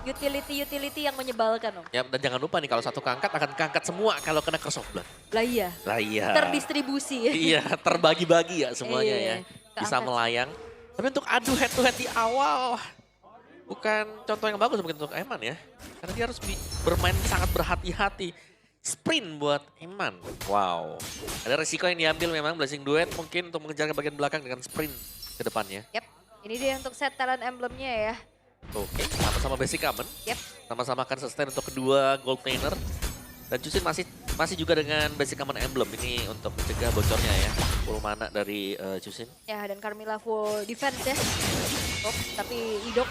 utility yang menyebalkan Om. Ya, dan jangan lupa nih kalau satu keangkat akan keangkat semua kalau kena Curse of Blood. Lah iya, Lah iya. terdistribusi ya. Iya, terbagi-bagi ya semuanya Iya, ya. Bisa keangkat. melayang. Tapi untuk adu head to head di awal, bukan contoh yang bagus mungkin untuk Eman ya. Karena dia harus bermain sangat berhati-hati. Sprint buat Eman. Wow. Ada resiko yang diambil memang Blazing Duet mungkin untuk mengejar ke bagian belakang dengan sprint ke depannya. Yap, ini dia untuk set talent emblemnya ya. Oke, sama-sama basic common. Yap. Sama-sama akan sustain untuk kedua gold laner. Dan Jusin masih juga dengan basic common emblem ini untuk mencegah bocornya ya. Full mana dari Jusin. Ya, dan Carmilla full defense ya. Oh, tapi Idok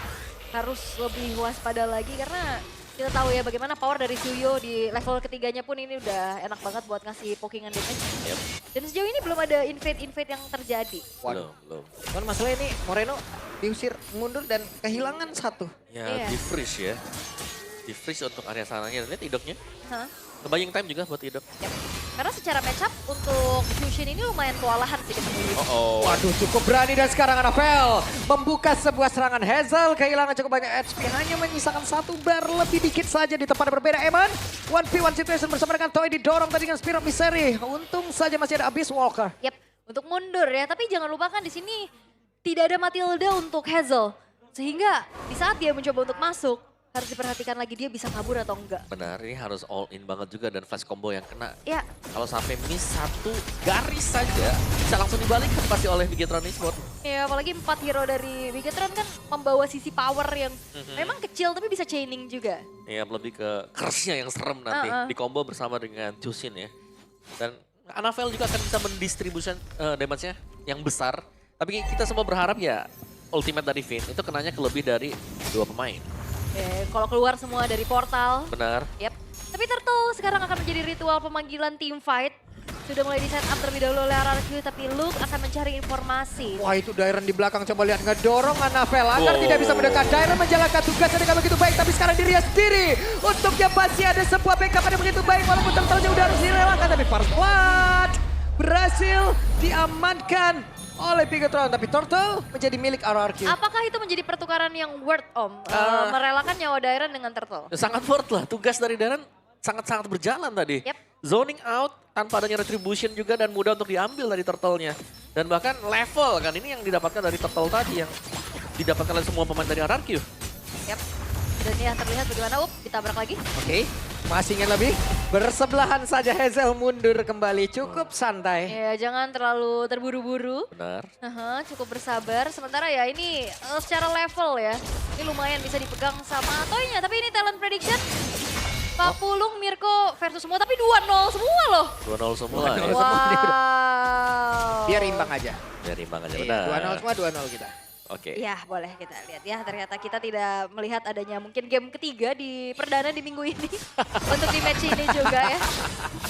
harus lebih waspada lagi karena kita tahu ya bagaimana power dari Suyo di level ketiganya pun ini udah enak banget buat ngasih pokingan damage. Yep. Dan sejauh ini belum ada invade yang terjadi. Waduh. Belum. Cuman masalah ini Moreno diusir mundur dan kehilangan satu. Ya, Iya. di freeze ya. Di freeze untuk area sananya. Dan lihat Idoknya. Hah? Buying time juga buat Idok. Yap. Karena secara matchup untuk Fusion ini lumayan kewalahan sih ketemu Idok. Oh. Waduh, cukup berani dan sekarang Anafel membuka sebuah serangan. Hazel kehilangan cukup banyak HP, hanya menyisakan satu bar lebih dikit saja di tempat berbeda. Eman, 1v1 situation bersama dengan Toy didorong tadi dengan Spirit Misery. Untung saja masih ada Abyss Walker. Yap, untuk mundur ya. Tapi jangan lupakan di sini tidak ada Matilda untuk Hazel. Sehingga di saat dia mencoba untuk masuk, harus diperhatikan lagi dia bisa kabur atau enggak. Benar, ini harus all in banget juga dan flash combo yang kena. Ya, Kalau sampai miss satu garis saja, bisa langsung dibalikkan pasti oleh Bigetron Esports. ya apalagi 4 hero dari Bigetron kan membawa sisi power yang memang kecil tapi bisa chaining juga. Ya, lebih ke curse-nya yang serem nanti. Di combo bersama dengan Jusin ya. Dan Anafel juga akan bisa mendistribusikan damage-nya yang besar. Tapi kita semua berharap ya ultimate dari Vayne itu kenanya ke lebih dari 2 pemain. Kalau keluar semua dari portal. Benar. Yap. Tapi Turtle sekarang akan menjadi ritual pemanggilan team fight. Sudah mulai di set up terlebih dahulu oleh RRQ, tapi Luke akan mencari informasi. Wah, itu Dairon di belakang, coba lihat ngedorong Anafel agar Wow. tidak bisa mendekat. Dairon menjalankan tugasnya dengan begitu baik, tapi sekarang dirinya sendiri. Untuknya pasti ada sebuah backup yang begitu baik, walaupun Turtle-nya udah harus direlakan, tapi First Blood berhasil diamankan oleh Bigetron, tapi Turtle menjadi milik RRQ. Apakah itu menjadi pertukaran yang worth Om? Merelakan nyawa Dairon dengan Turtle? Sangat worth lah. Tugas dari Darren sangat-sangat berjalan tadi. Yap. Zoning out tanpa adanya retribution juga dan mudah untuk diambil dari Turtle-nya. Dan bahkan level kan ini yang didapatkan dari Turtle tadi yang didapatkan oleh semua pemain dari RRQ. Yap. Dan ya terlihat bagaimana ditabrak lagi. Oke, masih ingin lebih. Bersebelahan saja Hazel mundur kembali, cukup santai. Ya jangan terlalu terburu-buru. Benar. Cukup bersabar. Sementara ya ini secara level ya. Ini lumayan bisa dipegang sama Toynya. Tapi ini talent prediction. Pak Pulung, Mirko versus semua. Tapi 2-0 semua loh. 2-0 semua ya. 2-0 semua nih. Wow. Biar imbang aja. Biar imbang aja, Iya, benar. 2-0 semua, 2-0 kita. Oke. Ya boleh kita lihat ya. Ternyata kita tidak melihat adanya mungkin game ketiga di perdana di minggu ini. Untuk di match ini juga ya.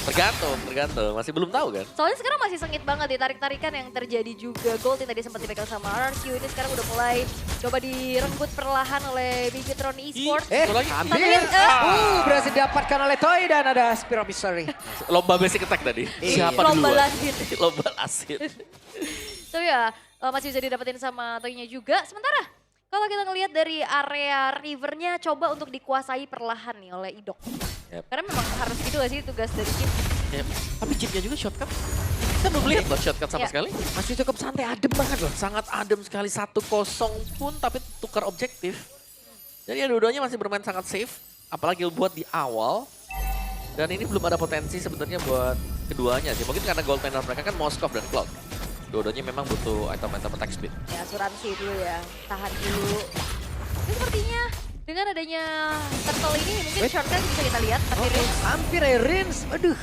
Tergantung. Masih belum tahu kan? Soalnya sekarang masih sengit banget ditarik-tarikan yang terjadi juga. Gold yang tadi sempat dipegang sama RRQ ini sekarang udah mulai coba direnggut perlahan oleh Bigetron Esports. Satu lagi. Hampir. Berhasil didapatkan oleh Toy dan ada Spirit Mystery. Lomba basic attack tadi. Iya. Siapa Lomba duluan? lanjut. Lomba lasit. So ya masih bisa didapetin sama Toynya juga. Sementara kalau kita ngelihat dari area rivernya coba untuk dikuasai perlahan nih oleh Idok. Yep. Karena memang harus gitu gak sih tugas dari tim. Ya, tapi chipnya juga shortcut. Kita belum lihat loh shortcut sama Ya. sekali. Masih cukup santai, adem banget loh. Sangat adem sekali 1-0 pun tapi tukar objektif. Jadi ya dua-duanya masih bermain sangat safe. Apalagi buat di awal. Dan ini belum ada potensi sebenarnya buat keduanya sih. Mungkin karena gold panel mereka kan Moskov dan Cloud. Dua-duanya memang butuh item-item attack speed. Ya asuransi dulu ya, tahan dulu. Tapi sepertinya dengan adanya turtle ini mungkin shortcut bisa kita lihat. Tapi Hampir ya, Rins. Aduh,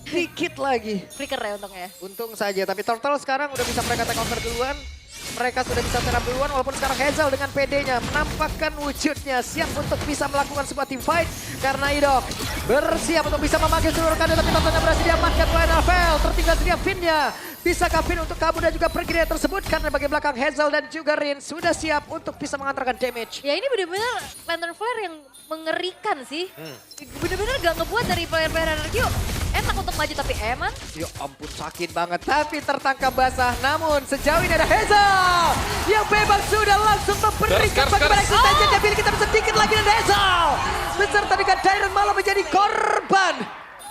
dikit lagi. flicker ya untungnya. Untung saja, tapi Turtle sekarang udah bisa mereka take over duluan. Mereka sudah bisa serap duluan, walaupun sekarang Hazel dengan PD-nya menampakkan wujudnya siap untuk bisa melakukan sebuah team fight. Karena Idok bersiap untuk bisa memanggil seluruh kader, tapi Turtle berhasil diamankan oleh Anafel. Tertinggal sedia Finn-nya. Bisakah Finn untuk kabur dan juga pergi dari tersebut? Karena bagian belakang Hazel dan juga Rin sudah siap untuk bisa mengantarkan damage. Ya ini benar-benar Lantern Flare yang mengerikan sih. Benar-benar gak ngebuat dari player-player RRQ enak untuk maju, tapi Eman Ya ampun, sakit banget. Tapi tertangkap basah. Namun sejauh ini ada Hazel yang bebas sudah langsung memberikan Skar. bagaimana eksistensinya. Tapi kita bisa sedikit lagi dan Hazel Dairon malah menjadi korban.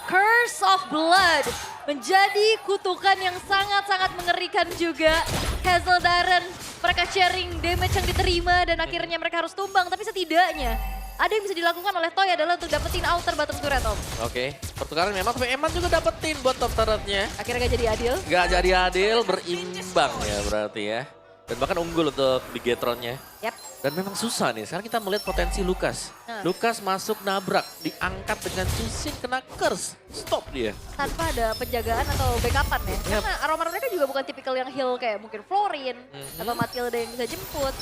Curse of Blood menjadi kutukan yang sangat-sangat mengerikan juga. Hazel Daren, mereka sharing damage yang diterima dan akhirnya mereka harus tumbang. Tapi setidaknya ada yang bisa dilakukan oleh Toy adalah untuk dapetin outer bottom turret, Om. Oke, pertukaran memang, tapi Eman juga dapetin buat top turretnya. Akhirnya gak jadi adil. Gak jadi adil, berimbang ya berarti ya. Dan bahkan unggul untuk Bigetronnya. Yap. Dan memang susah nih, sekarang kita melihat potensi Lukas. Lukas masuk nabrak, diangkat dengan Cusin, kena curse. Stop dia. Tanpa ada penjagaan atau backupan ya. Yep. Karena Aroma mereka juga bukan tipikal yang heal kayak mungkin Florin atau Matilda yang bisa jemput.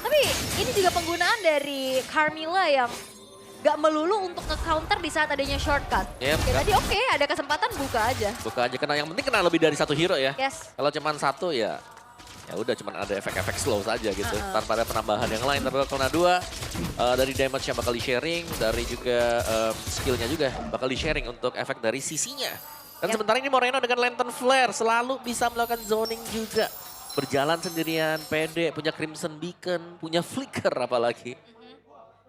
Tapi ini juga penggunaan dari Carmilla yang gak melulu untuk nge-counter di saat adanya shortcut. Yep. Kayak tadi oke, ada kesempatan buka aja. Buka aja, kena yang penting kena lebih dari satu hero ya. Yes. Kalau cuma satu ya udah cuman ada efek-efek slow saja gitu. Tanpa ada penambahan yang lain. Tapi kalau kena dua, dari damage-nya bakal di-sharing, dari juga skill-nya juga bakal di-sharing untuk efek dari sisinya. Dan sementara ini Moreno dengan Lantern Flare selalu bisa melakukan zoning juga. Berjalan sendirian, pede, punya Crimson Beacon, punya Flicker apalagi.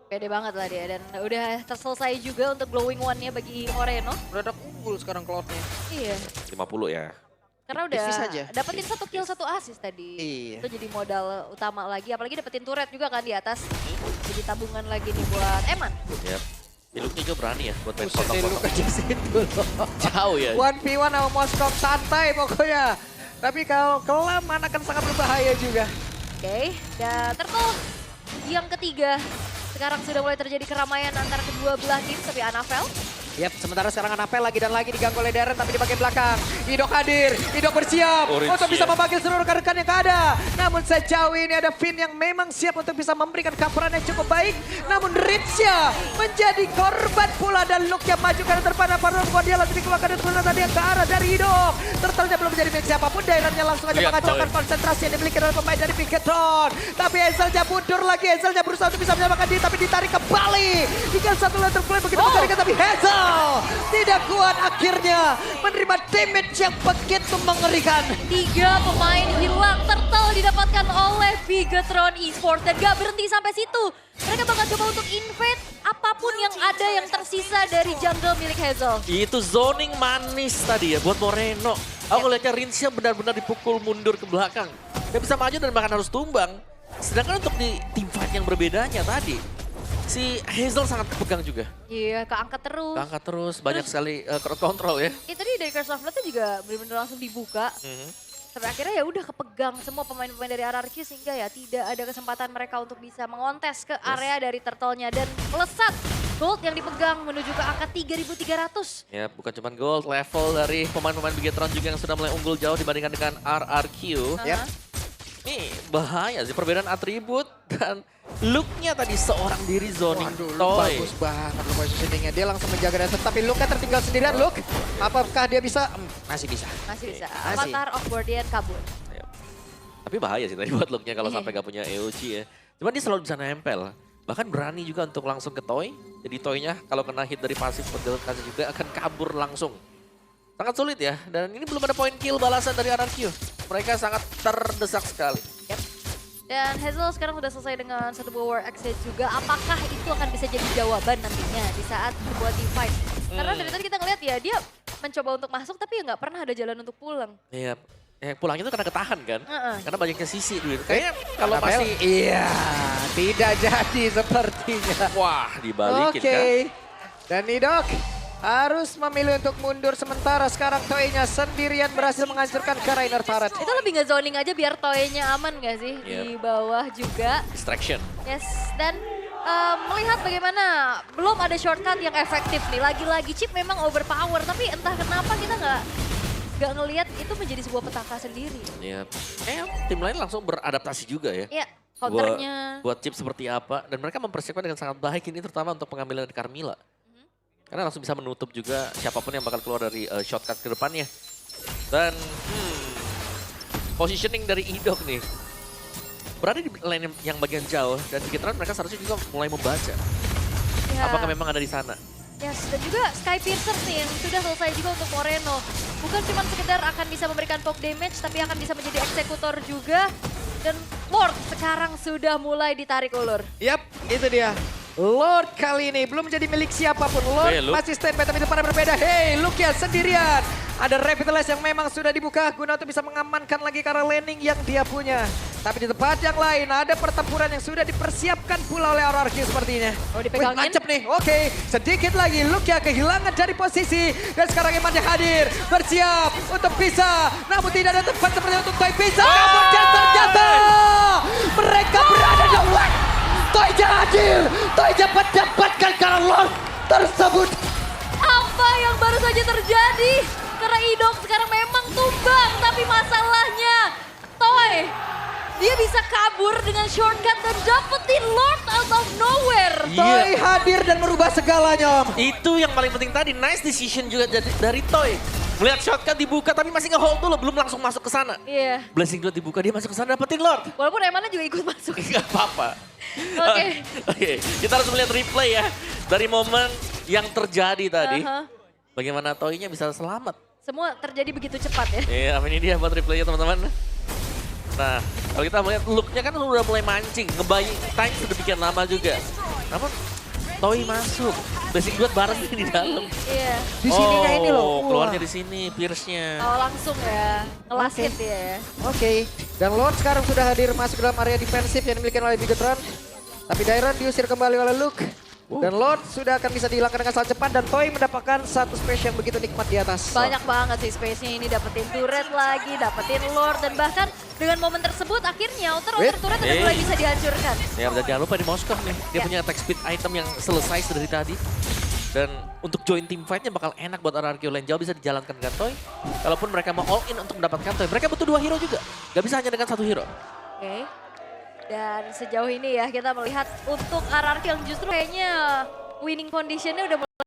Pede banget lah dia dan udah terselesai juga untuk glowing one-nya bagi Moreno. Udah unggul sekarang Cloud-nya. Iya. 50 ya. Karena udah Tipis aja. dapetin 1 kill 1 assist tadi. Iya. Itu jadi modal utama lagi. Apalagi dapetin turret juga kan di atas. Jadi tabungan lagi nih buat Eman. Yap. Iluknya juga berani ya buat main Buset, dia kotak-kotak. luka di situ loh. Jauh ya. 1v1 sama Moskov santai pokoknya. Tapi kalau kelamaan akan sangat berbahaya juga. Oke, dan Turtle yang ketiga. Sekarang sudah mulai terjadi keramaian antara kedua belah tim. Tapi Anavel Yap, sementara sekarang Anapel lagi dan lagi diganggu oleh Daren tapi di bagian belakang. Idok hadir, Idok bersiap Orange untuk bisa siap. memanggil seluruh rekan-rekan yang ada. Namun sejauh ini ada Finn yang memang siap untuk bisa memberikan coveran yang cukup baik. Namun Ritzya menjadi korban pula dan Luke yang maju karena terpana pada bukan dia lagi dikeluarkan dan kemudian tadi yang ke arah dari Idok. Turtle-nya belum menjadi milik siapapun, Daironnya langsung aja Lihat, mengacaukan Toy. konsentrasi yang dimiliki oleh pemain dari Bigetron. Tapi Hazelnya mundur lagi, Hazelnya berusaha untuk bisa menyamakan diri tapi ditarik kembali. Tinggal satu letter play begitu mencarikan tapi Hazel tidak kuat akhirnya menerima damage yang begitu mengerikan. 3 pemain hilang. Turtle didapatkan oleh Bigetron Esports. Dan gak berhenti sampai situ. Mereka bakal coba untuk invade apapun yang ada yang tersisa dari jungle milik Hazel. Itu zoning manis tadi ya buat Moreno. Aku ngeliatnya Rinsya benar-benar dipukul mundur ke belakang. Gak bisa maju dan bahkan harus tumbang. Sedangkan untuk di team fight yang berbedanya tadi, si Hazel sangat kepegang juga. Iya, keangkat terus. Angkat terus, banyak sekali crowd control ya. Ini tadi dari Curse of Blood tuh juga benar-benar langsung dibuka. Sampai akhirnya ya udah kepegang semua pemain-pemain dari RRQ sehingga ya tidak ada kesempatan mereka untuk bisa mengontes ke area dari turtle-nya. Dan melesat gold yang dipegang menuju ke angka 3.300. Ya, bukan cuma gold, level dari pemain-pemain Bigetron juga yang sudah mulai unggul jauh dibandingkan dengan RRQ. Yap. Ini bahaya sih, perbedaan atribut dan look-nya tadi seorang diri zoning Waduh, Toy. bagus banget loh positioningnya. Dia langsung menjaga reset tapi Luke tertinggal sendirian. Luke, apakah dia bisa? Masih bisa. Masih bisa. Masih. Avatar of Guardian kabur. Ya. Tapi bahaya sih tadi buat look-nya kalau Iya. sampai gak punya EOG ya. Cuman dia selalu bisa nempel. Bahkan berani juga untuk langsung ke Toy. Jadi Toy-nya kalau kena hit dari pasif kasih juga akan kabur langsung. Sangat sulit ya. Dan ini belum ada point kill balasan dari RRQ. Mereka sangat terdesak sekali. Dan Hazel sekarang sudah selesai dengan satu buah War Exit juga. Apakah itu akan bisa jadi jawaban nantinya di saat sebuah team fight? Karena dari tadi kita ngeliat ya, dia mencoba untuk masuk tapi ya nggak pernah ada jalan untuk pulang. Iya. Pulangnya tuh karena ketahan kan. Karena banyaknya sisi dulu. Eh, Kayaknya kalau Anapel? masih... Iya, tidak jadi sepertinya. Wah, dibalikin Oke. kan. Dan Idok harus memilih untuk mundur sementara sekarang Toy-nya sendirian berhasil menghancurkan ke Rainer turret. Itu lebih nge-zoning aja biar Toy-nya aman gak sih? Di bawah juga. Distraction. Yes, dan melihat bagaimana belum ada shortcut yang efektif nih. Lagi-lagi Chip memang overpower, tapi entah kenapa kita nggak ngelihat itu menjadi sebuah petaka sendiri. Iya. Tim lain langsung beradaptasi juga ya. Iya, counternya. Buat chip seperti apa. Dan mereka mempersiapkan dengan sangat baik ini terutama untuk pengambilan dari Carmilla. Karena langsung bisa menutup juga siapapun yang bakal keluar dari shortcut ke depannya. Dan positioning dari Idok nih. Berada di lane yang bagian jauh. Dan Bigetron mereka seharusnya juga mulai membaca. Ya. Apakah memang ada di sana? Yes, dan juga Sky Piercer nih yang sudah selesai juga untuk Moreno. Bukan cuma sekedar akan bisa memberikan poke damage, tapi akan bisa menjadi eksekutor juga. Dan Lord sekarang sudah mulai ditarik ulur. Yap, itu dia. Lord kali ini belum menjadi milik siapapun. Lord Luke. masih standby tapi depannya berbeda. Hey, Luke ya sendirian. Ada Revitalize yang memang sudah dibuka guna untuk bisa mengamankan lagi karena laning yang dia punya. Tapi di tempat yang lain ada pertempuran yang sudah dipersiapkan pula oleh RRQ sepertinya. Oh, dipegangin. Wih, nancep nih. Oke, sedikit lagi Luke ya kehilangan dari posisi. Dan sekarang Eman yang hadir. Bersiap untuk bisa. Namun tidak ada tempat seperti untuk Toy bisa. Namun dan ternyata mereka berada di what? Toyja hadir. Toyja mendapatkan karena Lord tersebut. Apa yang baru saja terjadi? Karena Idok sekarang memang tumbang, tapi masalahnya Toy, dia bisa kabur dengan shortcut dan dapetin Lord out of nowhere. Toy hadir dan merubah segalanya, Om. Itu yang paling penting tadi, nice decision juga dari Toy. Melihat shotgun dibuka tapi masih nge-hold dulu, belum langsung masuk ke sana. Iya, Blessing Dot dibuka, dia masuk ke sana dapetin Lord. walaupun Emannya juga ikut masuk. Gak apa-apa. Oke. Oke, kita harus melihat replay ya. Dari momen yang terjadi tadi. Aha. Bagaimana Toy-nya bisa selamat. Semua terjadi begitu cepat ya. Iya, ini dia buat replaynya teman-teman. Nah, kalau kita melihat look-nya kan udah mulai mancing. Ngebaying time sedemikian lama juga. Namun Toy masuk. Blessing Dot bareng di dalam. Iya. Di sininya ini loh. Wah. Keluarnya di sini, Pierce-nya. Oh langsung ya, ngelas hit dia ya. Oke, dan Lord sekarang sudah hadir masuk dalam area defensif yang dimiliki oleh Bigetron. Tapi Dairon diusir kembali oleh Luke. Dan Lord sudah akan bisa dihilangkan dengan sangat cepat dan Toy mendapatkan satu space yang begitu nikmat di atas. Banyak banget sih space-nya ini, dapetin turret lagi, dapetin Lord, dan bahkan dengan momen tersebut akhirnya outer turret udah mulai bisa dihancurkan. Ya, dan jangan lupa di Moskov nih, dia Ya. punya attack speed item yang selesai dari tadi. Dan untuk join team fight-nya bakal enak buat RRQ lane jauh bisa dijalankan dengan Toy. Kalaupun mereka mau all in untuk mendapatkan Toy, mereka butuh 2 hero juga. Gak bisa hanya dengan 1 hero. Oke. Dan sejauh ini ya kita melihat untuk RRQ yang justru kayaknya winning condition-nya udah mulai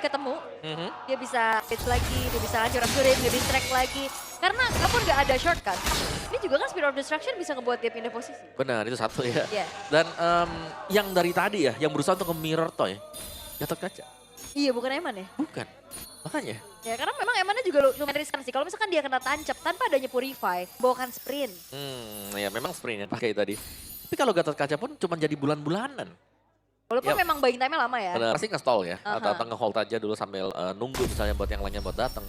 ketemu. Dia bisa hit lagi, dia bisa hancur-hancurin, dia distract lagi. Karena kalaupun nggak ada shortcut, ini juga kan Spear of Destruction bisa ngebuat dia pindah posisi. Benar, itu satu ya. Iya. Dan yang dari tadi ya, yang berusaha untuk nge-mirror Toy, Gatot Kaca. Iya, bukan Eman ya? Bukan. Makanya. Ya karena memang Emannya juga lumayan riskan sih. Kalau misalkan dia kena tancap tanpa adanya Purify, bawakan sprint. Ya memang sprint yang pakai tadi. Tapi kalau Gatot Kaca pun cuma jadi bulan-bulanan. Walaupun Ya. memang buying time-nya lama ya. Benar, pasti nge-stall ya. Aha. Atau nge-hold aja dulu sambil nunggu misalnya buat yang lainnya buat datang.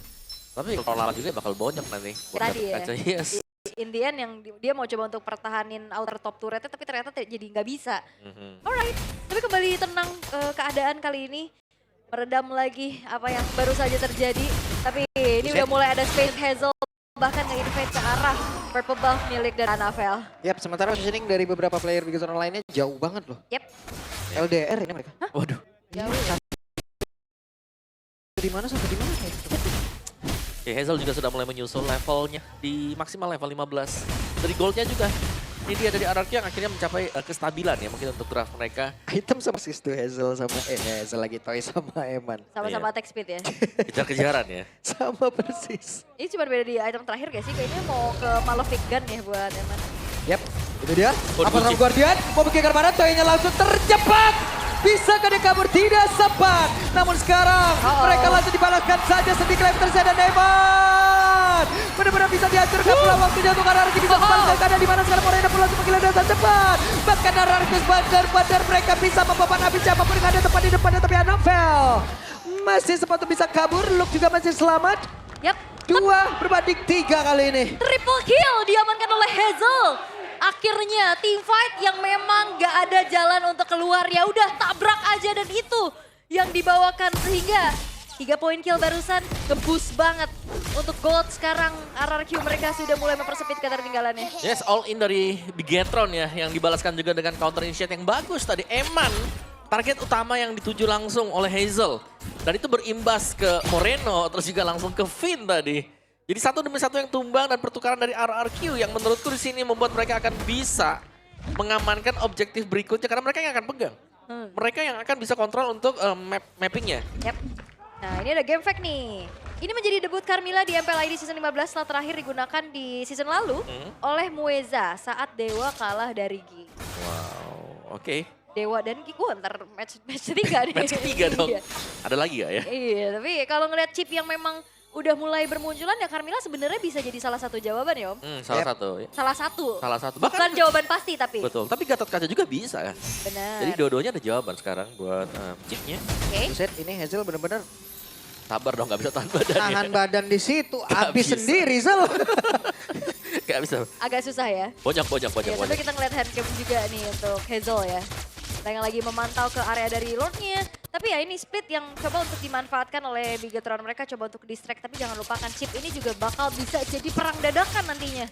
Tapi kalau lama juga bakal bonyok nanti buat Tadi Gatot ya. Kaca. Yes. In the end yang dia mau coba untuk pertahanin outer top turretnya tapi ternyata jadi nggak bisa. Alright, tapi kembali tenang keadaan kali ini. Meredam lagi apa yang baru saja terjadi. Tapi ini udah mulai ada space Hazel bahkan nge-invade ke arah purple buff milik dan Anavel. Yap, sementara positioning dari beberapa player Bigetron lainnya jauh banget loh. Yep. LDR ini mereka. Waduh. Jauh. Di mana sampai di mana? Ya, Hazel juga sudah mulai menyusul levelnya di maksimal level 15. Dari goldnya juga. Ini dia dari RRQ yang akhirnya mencapai kestabilan ya mungkin untuk draft mereka. Item sama sis tuh Hazel sama Hazel lagi Toy sama Eman. Sama-sama attack speed ya. Kejar-kejaran ya. Sama persis. Ini cuma beda di item terakhir gak sih? Kayaknya mau ke Malefic Gun ya buat Eman. Yap, itu dia. Waduh, Apa Gucci. Guardian? Mau bikin mana? Toynya langsung terjebak. Bisa dia kabur? Tidak sempat. Namun sekarang mereka langsung dibalaskan saja sedikit lagi tersedia dan Eman. Benar-benar bisa dihancurkan pula waktunya untuk RRQ bisa kembali ke keadaan di mana sekarang Morena perlu langsung menggila dengan cepat. Bahkan RRQ bandar-bandar mereka bisa membawa api siapapun yang ada tepat di depannya tapi Anavel masih sempat untuk bisa kabur. Luke juga masih selamat. Yap. 2 berbanding 3 kali ini. Triple kill diamankan oleh Hazel. Akhirnya team fight yang memang gak ada jalan untuk keluar ya udah tabrak aja dan itu yang dibawakan sehingga 3 poin kill barusan nge-boost banget untuk gold sekarang RRQ mereka sudah mulai mempersempit ketertinggalannya. Yes, all in dari Bigetron ya yang dibalaskan juga dengan counter initiate yang bagus tadi. Eman target utama yang dituju langsung oleh Hazel. Dan itu berimbas ke Moreno terus juga langsung ke Finn tadi. Jadi satu demi satu yang tumbang dan pertukaran dari RRQ yang menurutku di sini membuat mereka akan bisa mengamankan objektif berikutnya karena mereka yang akan pegang. Mereka yang akan bisa kontrol untuk mappingnya. Yap. Nah ini ada game fact nih. Ini menjadi debut Carmilla di MPL ID Season 15 setelah terakhir digunakan di season lalu oleh Mueza saat Dewa kalah dari Gi. Wow, oke. Dewa dan Gi, ntar match 3 nih. Match ketiga dong. Iya. Ada lagi gak ya? Iya, tapi kalau ngeliat chip yang memang udah mulai bermunculan ya Carmilla sebenarnya bisa jadi salah satu jawaban ya Om. Salah satu. Ya. Salah satu. Salah satu. Bukan jawaban pasti tapi. Betul, tapi Gatot Kaca juga bisa kan. Benar. Jadi dua-duanya ada jawaban sekarang buat chipnya. Oke. Buset, ini Hazel bener-bener Sabar dong, gak bisa tahan badannya. tahan badan di situ, habis bisa. sendiri Zel. Gak bisa. Agak susah ya. Bonyok. Ya, sampai kita ngeliat handcam juga nih untuk Hazel ya. Kita yang lagi memantau ke area dari Lordnya. Tapi ya ini split yang coba untuk dimanfaatkan oleh Bigetron. Mereka coba untuk distract, tapi jangan lupakan chip ini juga bakal bisa jadi perang dadakan nantinya.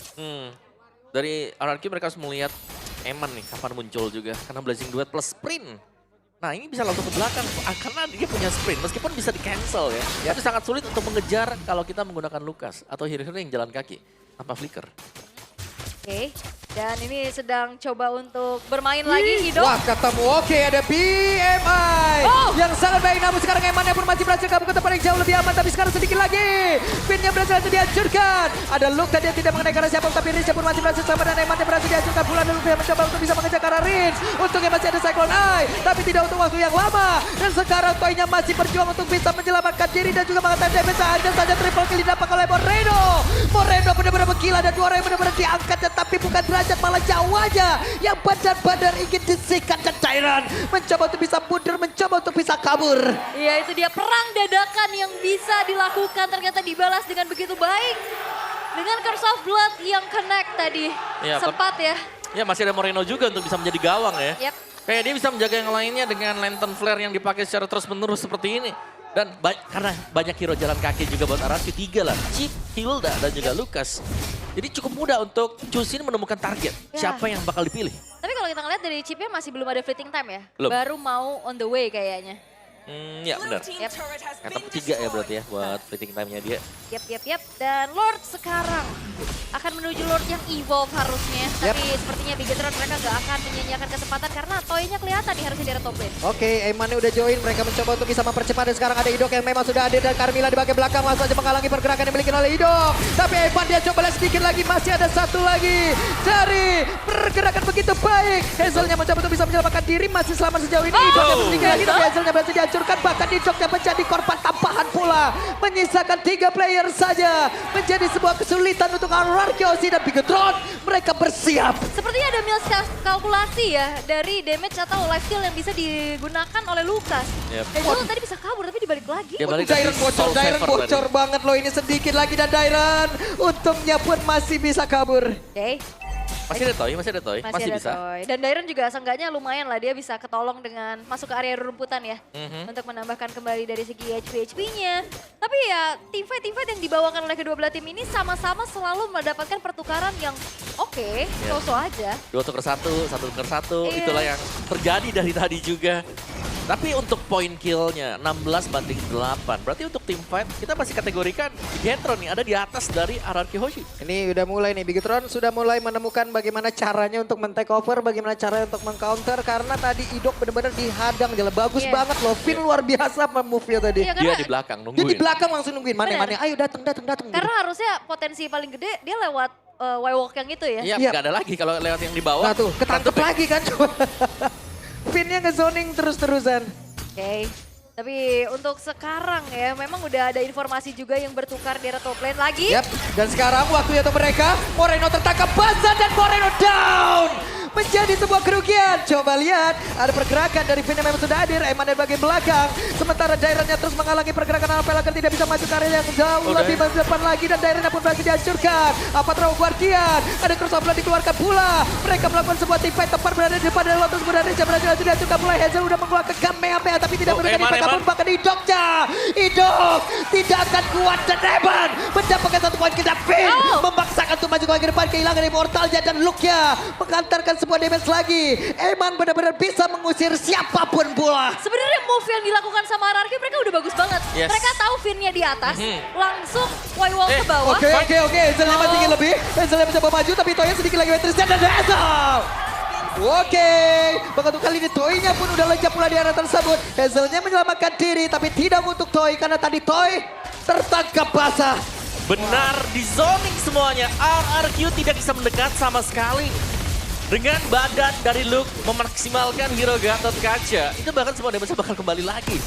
Dari RRQ mereka harus melihat Eman nih kapan muncul juga. Karena Blazing Duet plus sprint. Nah ini bisa langsung ke belakang karena dia punya sprint. Meskipun bisa di cancel ya. Tapi sangat sulit untuk mengejar kalau kita menggunakan Lukas. Atau hero-hero yang jalan kaki tanpa flicker. Oke. Dan ini sedang coba untuk bermain lagi Idok. Wah ketemu, oke ada BMI yang sangat baik, namun sekarang Emannya pun masih berhasil kabur ke tempat yang jauh lebih aman, tapi sekarang sedikit lagi pinnya berhasil dihancurkan. Ada Luke tadi yang tidak mengenai karena siapa, tapi Rince pun masih berhasil selamat dan Emannya berhasil dihancurkan pula. Dan Luke yang mencoba untuk bisa mengejar karena Rince. Untungnya masih ada Cyclone Eye, tapi tidak untuk waktu yang lama. Dan sekarang Toy-nya masih berjuang untuk bisa menyelamatkan diri dan juga mengatakan damage. Ada saja triple kill didapat oleh Moreno. Moreno benar-benar menggila dan dua orang yang benar-benar diangkat, tetapi bukan derajat, malah jauh aja. Yang badan-badan ingin disikat dan Tyran mencoba untuk bisa mundur, mencoba untuk bisa kabur. Iya itu dia perang dadakan yang bisa dilakukan ternyata dibalas dengan begitu baik. Dengan Curse of Blood yang connect tadi. Iya, Sempat ya. Ya masih ada Moreno juga untuk bisa menjadi gawang ya. Yap. Kayak dia bisa menjaga yang lainnya dengan lantern flare yang dipakai secara terus-menerus seperti ini. Dan karena banyak hero jalan kaki juga buat RRQ 3 lah. Chip, Hilda, dan juga Lukas. Jadi cukup mudah untuk Chusin menemukan target. Ya. Siapa yang bakal dipilih. Tapi kalau kita ngeliat dari chipnya masih belum ada fleeting time ya. Belum. Baru mau on the way kayaknya. Ya benar. Yep. Kata ketiga ya berarti ya buat fleeting time-nya dia. Yap. Dan Lord sekarang akan menuju Lord yang evolve harusnya. Tapi sepertinya Bigetron mereka gak akan menyanyiakan kesempatan karena Toy-nya kelihatan nih harusnya di area top lane. Oke, Emannya udah join, mereka mencoba untuk bisa mempercepat dan sekarang ada Idok yang memang sudah hadir dan Carmilla di bagian belakang langsung saja menghalangi pergerakan yang dimiliki oleh Idok. Tapi Eman dia coba lihat sedikit lagi, masih ada satu lagi dari pergerakan begitu baik. Hazelnya mencoba untuk bisa menyelamatkan diri, masih selamat sejauh ini. Idok yang sedikit lagi, tapi Hazelnya berhasil dihancurkan, bahkan Idok yang menjadi korban tambahan pula. Menyisakan 3 player saja, menjadi sebuah kesulitan untuk RRQ dan Bigetron. Mereka bersiap. Sepertinya ada miss kalkulasi ya dari damage atau life steal yang bisa digunakan oleh Lukas. Yep. Dan Jul tadi bisa kabur tapi dibalik lagi. Dia balik Dairon dari bocor, Soul Dairon Saver bocor tadi. banget loh ini sedikit lagi dan Dairon untungnya pun masih bisa kabur. Oke. Masih ada Toy, masih ada bisa. Toy. Dan Dairon juga seenggaknya lumayan lah, dia bisa ketolong dengan masuk ke area rumputan ya. Untuk menambahkan kembali dari segi HP-nya. Tapi ya teamfight yang dibawakan oleh kedua belah tim ini sama-sama selalu mendapatkan pertukaran yang oke, so-so aja. 2 tuker 1, 1 tuker 1, Iya. itulah yang terjadi dari tadi juga. Tapi untuk point kill-nya 16-8. Berarti untuk team fight kita masih kategorikan Bigetron nih ada di atas dari RRQ Hoshi. Ini udah mulai nih, Bigetron sudah mulai menemukan bagaimana caranya untuk men-take over, bagaimana caranya untuk meng-counter. Karena tadi Idok benar-benar dihadang, jelas bagus Iya. banget loh. Finn luar biasa move-nya tadi. Iya, Dia karena, di belakang Dia nungguin. di belakang langsung nungguin, mana Bener. ayo datang. karena harusnya potensi paling gede dia lewat Y-walk yang itu ya. Iya, Iya. nggak ada lagi kalau lewat yang di bawah. Nah tuh, ketangkep Tangkep ya. lagi kan. Finn-nya nge-zoning terus-terusan. Oke. Tapi untuk sekarang ya memang udah ada informasi juga yang bertukar di area top lane lagi. Yap, dan sekarang waktunya untuk mereka. Moreno tertangkap basah dan Moreno down. Menjadi sebuah kerugian. Coba lihat, ada pergerakan dari Finn yang memang sudah hadir. Eman dari bagian belakang. Sementara Daironnya terus menghalangi pergerakan Alpelaker tidak bisa masuk ke area yang jauh lebih depan lagi. Dan Daironnya pun berhasil dihancurkan. Apa terlalu Guardian. Ada crossover dikeluarkan pula. Mereka melakukan sebuah team fight tepat berada di depan dari Lotus. Berada di berhasil dihancurkan pula. Hazel udah mengeluarkan Kamehameha tapi tidak memberikan Eman, impact. Namun bahkan Idoknya. Idok tidak akan kuat dan Eman mendapatkan 1 poin ke Finn. Memaksakan untuk maju ke depan, kehilangan immortalnya dan Luke-nya mengantarkan sebuah damage lagi. Eman benar-benar bisa mengusir siapapun pula. Sebenarnya move yang dilakukan sama RRQ mereka udah bagus banget. Yes. Mereka tahu Finn-nya di atas, langsung Y-walk ke bawah. Oke. Hazelnya masih ingin lebih. Hazelnya mencoba maju tapi Toy-nya sedikit lagi Wetrisnya dan Hazel. Oke, begitu kali ini Toy-nya pun udah lenyap pula di area tersebut. Hazelnya menyelamatkan diri tapi tidak untuk Toy karena tadi Toy tertangkap basah. Benar, di zoning semuanya. RRQ tidak bisa mendekat sama sekali. Dengan badan dari Luke memaksimalkan hero Gatot Kaca, itu bahkan semua damage bakal kembali lagi.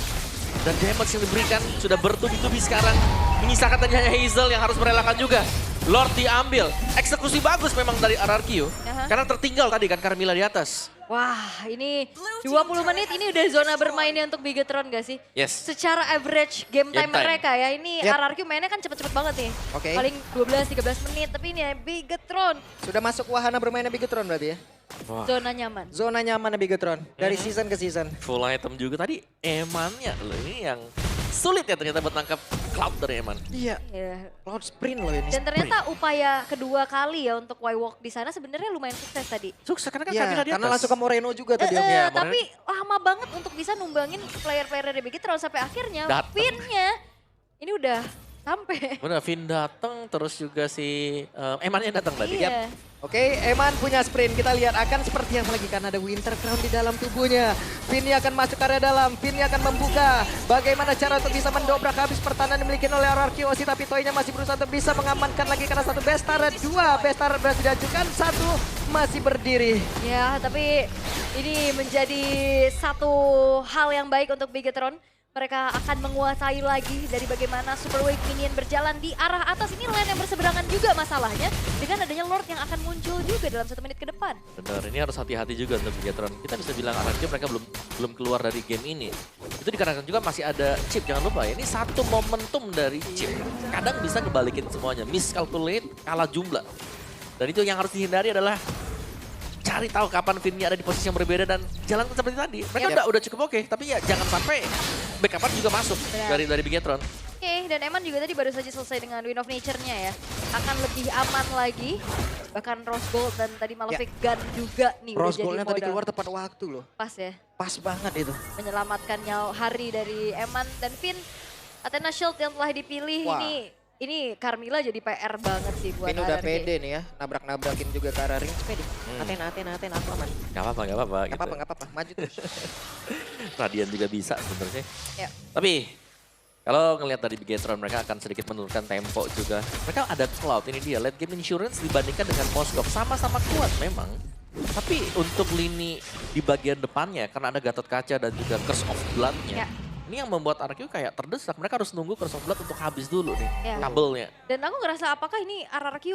Dan damage yang diberikan sudah bertubi-tubi sekarang. menyisakan hanya Hazel yang harus merelakan juga. Lord diambil. Eksekusi bagus memang dari RRQ. Karena tertinggal tadi kan Carmilla di atas. Wah, ini 20 menit ini udah zona bermainnya untuk Bigetron gak sih? Yes. Secara average game time Game time. mereka ya, ini Yep. RRQ mainnya kan cepet-cepet banget nih. Oke. Paling 12-13 menit, tapi ini ya Bigetron Sudah masuk wahana bermainnya Bigetron berarti ya? Wah, zona nyaman. Zona nyaman Bigetron dari season ke season. full item juga tadi. Emannya loh ini yang sulit ya ternyata buat nangkap Cloud dari Eman. Iya, Ya. Cloud sprint loh ini. Dan ternyata upaya kedua kali ya untuk Y-Walk di sana sebenarnya lumayan sukses tadi. Sukses karena kan Iya, Camila di atas. karena langsung ke Moreno juga tadi. Iya, Tapi lama banget untuk bisa numbangin player-player dari Bigetron sampai akhirnya Dateng. Finn-nya ini udah sampai. Bener, Finn datang terus juga si Emannya datang tadi. Iya. Oke, Eman punya sprint. Kita lihat akan seperti apa lagi karena ada Winter Crown di dalam tubuhnya. Finny akan masuk ke area dalam. Finny akan membuka. Bagaimana cara untuk bisa mendobrak habis pertahanan yang dimiliki oleh RRQ Osi. Tapi Toynya masih berusaha untuk bisa mengamankan lagi karena satu best turret. Dua best turret berhasil diajukan. Satu masih berdiri. Ya, tapi ini menjadi satu hal yang baik untuk Bigetron. Mereka akan menguasai lagi dari bagaimana Super Wave Minion berjalan di arah atas. Ini lane yang berseberangan juga masalahnya. Dengan adanya Lord yang akan muncul juga dalam 1 menit ke depan. Bener, ini harus hati-hati juga untuk Bigetron. Kita bisa bilang RRQ mereka belum keluar dari game ini. Itu dikarenakan juga masih ada chip, jangan lupa ya. Ini satu momentum dari chip. Kadang bisa ngebalikin semuanya, miscalculate, kalah jumlah. Dan itu yang harus dihindari adalah cari tahu kapan Finn-nya ada di posisi yang berbeda dan jalan seperti tadi. Mereka udah cukup oke, tapi ya jangan sampai backup juga masuk Benar. dari Bigetron. Oke, dan Eman juga tadi baru saja selesai dengan Wind of Nature-nya ya. Akan lebih aman lagi. Bahkan Rose Gold dan tadi Malefic Gun juga nih udah Rose jadi Gold-nya tadi modal. keluar tepat waktu loh. Pas ya. Pas banget itu. Menyelamatkan nyawa hari dari Eman dan Finn. Athena Shield yang telah dipilih Wah. ini Carmilla jadi PR banget sih buat Finn udah RRQ. pede nih ya. Nabrak-nabrakin juga ke arah ring. Pede. Aten, aku aman. Gak apa-apa Gak gitu. apa-apa, gak apa-apa. Maju terus. Radian juga bisa sebenarnya. Ya. Tapi kalau ngelihat dari Bigetron mereka akan sedikit menurunkan tempo juga. Mereka ada Cloud, ini dia late game insurance dibandingkan dengan Moskov sama-sama kuat memang. Tapi untuk lini di bagian depannya karena ada Gatot Kaca dan juga Curse of Blood-nya. Ya. Ini yang membuat RRQ kayak terdesak. Mereka harus nunggu Curse of Blood untuk habis dulu nih Ya. kabelnya. Dan aku ngerasa apakah ini RRQ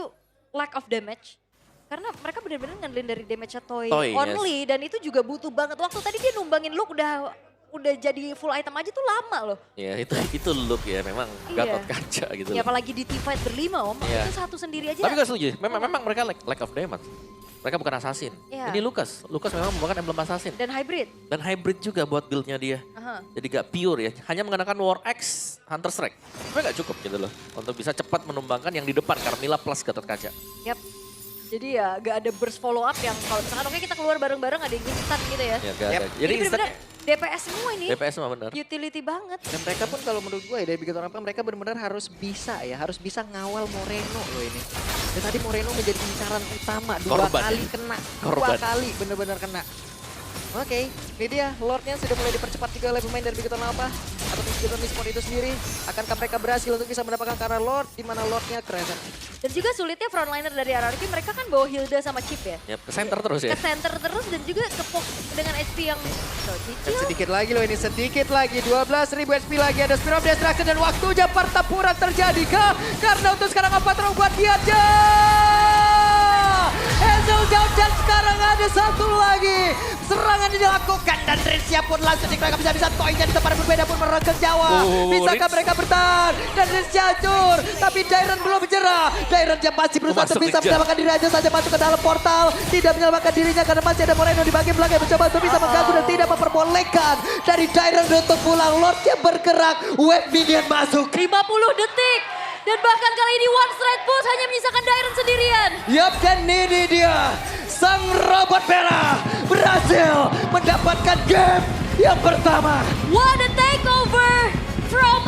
lack of damage? Karena mereka benar-benar ngandelin dari damage Toy Toy, only dan itu juga butuh banget waktu. Tadi dia numbangin Luke udah jadi full item aja tuh lama loh. Ya itu look ya memang Iya. Gatot Kaca gitu. Ya apalagi di teamfight berlima Om, Iya. itu satu sendiri aja. Tapi gak setuju, memang mereka lack of damage. Mereka bukan assassin. Iya. Ini Lucas memang membawakan emblem assassin. Dan hybrid. Dan hybrid juga buat build-nya dia. Aha. Jadi gak pure ya, hanya menggunakan War Axe, Hunter Strike. Tapi gak cukup gitu loh, untuk bisa cepat menumbangkan yang di depan, Carmilla plus Gatot Kaca. Yap. Jadi ya gak ada burst follow up yang kalau misalkan oke kita keluar bareng-bareng ada yang instan gitu ya. Ya gak ada. Jadi Jadi instan benar-benar DPS semua ini. DPS mah bener. Utility banget. Dan mereka pun kalau menurut gue ya dari Bigetron apa mereka benar-benar harus bisa ngawal Moreno loh ini. Dan tadi Moreno menjadi incaran utama dua Korban. kali kena. Korban. 2 kali benar-benar kena. Oke, ini dia Lordnya sudah mulai dipercepat juga oleh pemain dari Bigetron apa? Atau Bigetron Esport itu sendiri. Akankah mereka berhasil untuk bisa mendapatkan karena Lord di mana Lordnya Crescent? Dan juga sulitnya frontliner dari RRQ mereka kan bawa Hilda sama Chip ya. Ya, ke center terus ya. Ke center terus dan juga ke dengan HP yang Dan cicil. sedikit lagi loh ini, sedikit lagi. 12.000 HP lagi, ada Spear of Destruction dan waktunya pertempuran terjadi kah? Karena untuk sekarang apa terus buat dia aja? Hazel jauh dan sekarang ada satu lagi. Serangan dilakukan dan Rizya pun langsung dikerahkan bisa-bisa Toy-nya di tempat yang berbeda pun merekam Jawa. Bisakah Ritz. mereka bertahan? Dan Rizya hancur. Tapi Dairon belum menyerah. Dairon yang masih berusaha untuk Masuk bisa kejar. menyelamatkan diri aja saja masuk ke dalam portal. Tidak menyelamatkan dirinya karena masih ada Moreno di bagian belakang yang mencoba untuk bisa mengganggu dan tidak memperbolehkan dari Dairon untuk pulang. Lordnya bergerak, wave minion masuk. 50 detik. Dan bahkan kali ini one straight push hanya menyisakan Dairon sendirian. Yup, dan ini dia. Sang robot merah berhasil mendapatkan game yang pertama. What a takeover from